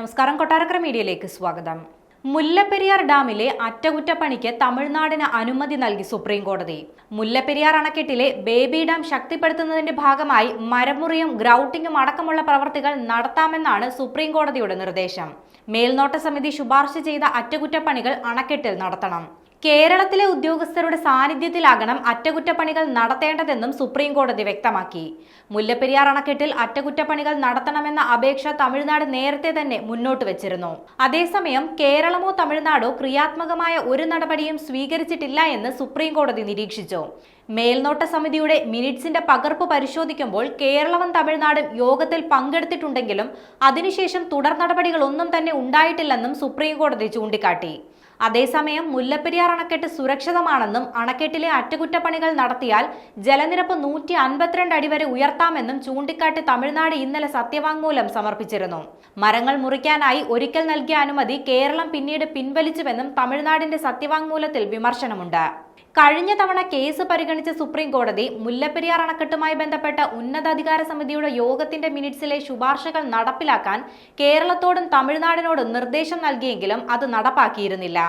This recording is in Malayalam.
നമസ്കാരം, കൊട്ടാരക്കര മീഡിയയിലേക്ക് സ്വാഗതം. മുല്ലപ്പെരിയാർ ഡാമിലെ അറ്റകുറ്റപ്പണിക്ക് തമിഴ്നാടിന് അനുമതി നൽകി സുപ്രീം കോടതി. മുല്ലപ്പെരിയാർ അണക്കെട്ടിലെ ബേബി ഡാം ശക്തിപ്പെടുത്തുന്നതിന്റെ ഭാഗമായി മരമുറിയും ഗ്രൗട്ടിങ്ങും അടക്കമുള്ള പ്രവർത്തികൾ നടത്താമെന്നാണ് സുപ്രീം കോടതിയുടെ നിർദ്ദേശം. മേൽനോട്ട സമിതി ശുപാർശ ചെയ്ത അറ്റകുറ്റപ്പണികൾ അണക്കെട്ടിൽ നടത്തണം. കേരളത്തിലെ ഉദ്യോഗസ്ഥരുടെ സാന്നിധ്യത്തിലാകണം അറ്റകുറ്റപ്പണികൾ നടത്തേണ്ടതെന്നും സുപ്രീം കോടതി വ്യക്തമാക്കി. മുല്ലപ്പെരിയാർ അണക്കെട്ടിൽ അറ്റകുറ്റപ്പണികൾ നടത്തണമെന്ന അപേക്ഷ തമിഴ്നാട് നേരത്തെ തന്നെ മുന്നോട്ട് വെച്ചിരുന്നു. അതേസമയം കേരളമോ തമിഴ്നാടോ ക്രിയാത്മകമായ ഒരു നടപടിയും സ്വീകരിച്ചിട്ടില്ല എന്ന് സുപ്രീം കോടതി നിരീക്ഷിച്ചു. മേൽനോട്ട സമിതിയുടെ മിനിറ്റ്സിന്റെ പകർപ്പ് പരിശോധിക്കുമ്പോൾ കേരളവും തമിഴ്നാടും യോഗത്തിൽ പങ്കെടുത്തിട്ടുണ്ടെങ്കിലും അതിനുശേഷം തുടർ നടപടികളൊന്നും തന്നെ ഉണ്ടായിട്ടില്ലെന്നും സുപ്രീം കോടതി ചൂണ്ടിക്കാട്ടി. അതേസമയം മുല്ലപ്പെരിയാർ അണക്കെട്ട് സുരക്ഷിതമാണെന്നും അണക്കെട്ടിലെ അറ്റകുറ്റപ്പണികൾ നടത്തിയാൽ ജലനിരപ്പ് 152 അടി വരെ ഉയർത്താമെന്നും ചൂണ്ടിക്കാട്ടി തമിഴ്നാട് ഇന്നലെ സത്യവാങ്മൂലം സമർപ്പിച്ചിരുന്നു. മരങ്ങൾ മുറിക്കാനായി ഒരിക്കൽ നൽകിയ അനുമതി കേരളം പിന്നീട് പിൻവലിച്ചുവെന്നും തമിഴ്നാടിന്റെ സത്യവാങ്മൂലത്തിൽ വിമർശനമുണ്ട്. കഴിഞ്ഞ തവണ കേസ് പരിഗണിച്ച സുപ്രീം കോടതി മുല്ലപ്പെരിയാർ അണക്കെട്ടുമായി ബന്ധപ്പെട്ട ഉന്നതാധികാര സമിതിയുടെ യോഗത്തിന്റെ മിനിറ്റ്സിലെ ശുപാർശകൾ നടപ്പിലാക്കാൻ കേരളത്തോടും തമിഴ്നാടിനോടും നിർദ്ദേശം നൽകിയെങ്കിലും അത് നടപ്പാക്കിയിരുന്നില്ല.